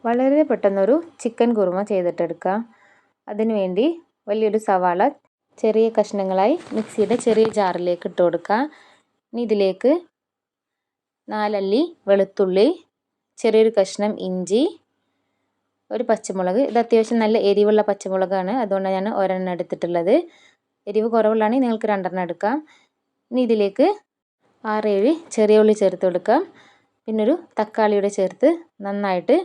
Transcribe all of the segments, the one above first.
വളരെ പെട്ടെന്നൊരു ചിക്കൻ കുറുമ ചെയ്തിട്ടെടുക്കാം. അതിനു വേണ്ടി വലിയൊരു സവാള ചെറിയ കഷ്ണങ്ങളായി മിക്സിയുടെ ചെറിയ ജാറിലേക്ക് ഇട്ട് കൊടുക്കാം. ഇനി ഇതിലേക്ക് 4 അല്ലി വെളുത്തുള്ളി, ചെറിയൊരു കഷ്ണം ഇഞ്ചി, ഒരു പച്ചമുളക്. ഇത് അത്യാവശ്യം നല്ല എരിവുള്ള പച്ചമുളകാണ്, അതുകൊണ്ടാണ് ഞാൻ ഒരെണ്ണം എടുത്തിട്ടുള്ളത്. എരിവ് കുറവുള്ളതാണെങ്കിൽ നിങ്ങൾക്ക് 2 എണ്ണം എടുക്കാം. ഇനി ഇതിലേക്ക് 6-7 ചെറിയ ഉള്ളി ചേർത്ത് കൊടുക്കാം. പിന്നെ ഒരു തക്കാളിയുടെ ചേർത്ത് നന്നായിട്ട്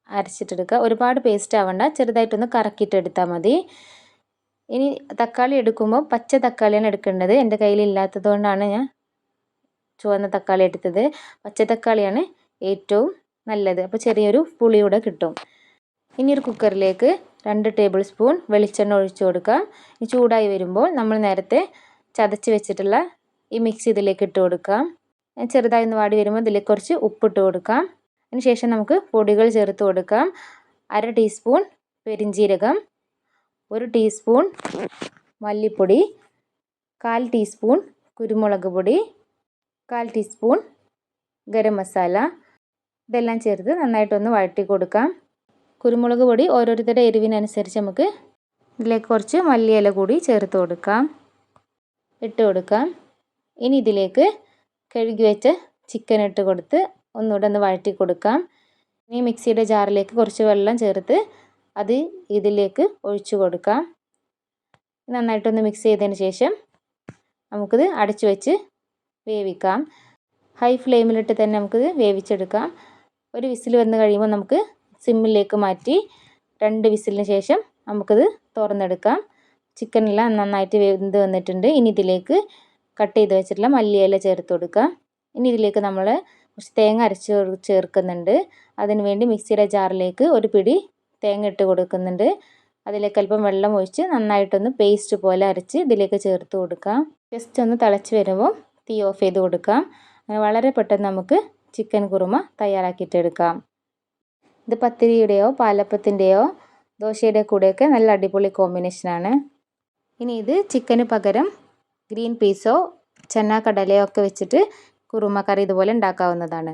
അരച്ചിട്ടെടുക്കുക. ഒരുപാട് പേസ്റ്റ് ആവണ്ട, ചെറുതായിട്ടൊന്ന് കറക്കിയിട്ടെടുത്താൽ മതി. ഇനി തക്കാളി എടുക്കുമ്പോൾ പച്ച തക്കാളിയാണ് എടുക്കേണ്ടത്. എൻ്റെ കയ്യിൽ ഇല്ലാത്തത് കൊണ്ടാണ് ഞാൻ ചുവന്ന തക്കാളി എടുത്തത്. പച്ച തക്കാളിയാണ് ഏറ്റവും നല്ലത്, അപ്പോൾ ചെറിയൊരു പുളിയൂടെ കിട്ടും. ഇനി ഒരു കുക്കറിലേക്ക് 2 ടേബിൾ സ്പൂൺ വെളിച്ചെണ്ണ ഒഴിച്ചു കൊടുക്കാം. ഈ ചൂടായി വരുമ്പോൾ നമ്മൾ നേരത്തെ ചതച്ച് വെച്ചിട്ടുള്ള ഈ മിക്സ് ഇതിലേക്ക് ഇട്ട് കൊടുക്കാം. ചെറുതായി ഒന്ന് വാടി വരുമ്പോൾ ഇതിലേക്ക് കുറച്ച് ഉപ്പിട്ട് കൊടുക്കാം. അതിനുശേഷം നമുക്ക് പൊടികൾ ചേർത്ത് കൊടുക്കാം. 1/2 ടീസ്പൂൺ പെരിഞ്ജീരകം, 1 ടീസ്പൂൺ മല്ലിപ്പൊടി, 1/4 ടീസ്പൂൺ കുരുമുളക് പൊടി, 1/4 ടീസ്പൂൺ ഗരം മസാല. ഇതെല്ലാം ചേർത്ത് നന്നായിട്ടൊന്ന് വഴറ്റി കൊടുക്കാം. കുരുമുളക് പൊടി ഓരോരുത്തരുടെ എരിവിനനുസരിച്ച് നമുക്ക് ഇതിലേക്ക് കുറച്ച് മല്ലിയില കൂടി ചേർത്ത് കൊടുക്കാം, ഇട്ട് കൊടുക്കാം. ഇനി ഇതിലേക്ക് കഴുകി വെച്ച ചിക്കൻ ഇട്ട് കൊടുത്ത് ഒന്നുകൂടെ ഒന്ന് വഴറ്റി കൊടുക്കാം. ഇനി മിക്സിയുടെ ജാറിലേക്ക് കുറച്ച് വെള്ളം ചേർത്ത് അത് ഇതിലേക്ക് ഒഴിച്ചു കൊടുക്കാം. നന്നായിട്ടൊന്ന് മിക്സ് ചെയ്തതിന് ശേഷം നമുക്കിത് അടച്ചു വെച്ച് വേവിക്കാം. ഹൈ ഫ്ലെയിമിലിട്ട് തന്നെ നമുക്കിത് വേവിച്ചെടുക്കാം. ഒരു വിസിൽ വന്ന് കഴിയുമ്പോൾ നമുക്ക് സിമ്മിലേക്ക് മാറ്റി 2 വിസിലിന് ശേഷം നമുക്കിത് തുറന്നെടുക്കാം. ചിക്കനെല്ലാം നന്നായിട്ട് വെന്ത് വന്നിട്ടുണ്ട്. ഇനി ഇതിലേക്ക് കട്ട് ചെയ്ത് വെച്ചിട്ടുള്ള മല്ലിയില ചേർത്ത് കൊടുക്കാം. ഇനി ഇതിലേക്ക് നമ്മൾ കുറച്ച് തേങ്ങ അരച്ച് ചേർക്കുന്നുണ്ട്. അതിന് വേണ്ടി മിക്സിയുടെ ജാറിലേക്ക് ഒരു പിടി തേങ്ങ ഇട്ട് കൊടുക്കുന്നുണ്ട്. അതിലേക്ക് അല്പം വെള്ളം ഒഴിച്ച് നന്നായിട്ടൊന്ന് പേസ്റ്റ് പോലെ അരച്ച് ഇതിലേക്ക് ചേർത്ത് കൊടുക്കാം. ജസ്റ്റ് ഒന്ന് തിളച്ച് വരുമ്പോൾ തീ ഓഫ് ചെയ്ത് കൊടുക്കാം. അങ്ങനെ വളരെ പെട്ടെന്ന് നമുക്ക് ചിക്കൻ കുറുമ തയ്യാറാക്കിയിട്ടെടുക്കാം. ഇത് പത്തിരിയുടെയോ പാലപ്പത്തിൻ്റെയോ ദോശയുടെ കൂടെയൊക്കെ നല്ല അടിപൊളി കോമ്പിനേഷനാണ്. ഇനി ഇത് ചിക്കന് പകരം ഗ്രീൻ പീസോ ചന കടലയോ ഒക്കെ വെച്ചിട്ട് കുറുമ കറി ഇതുപോലെ ഉണ്ടാക്കാവുന്നതാണ്.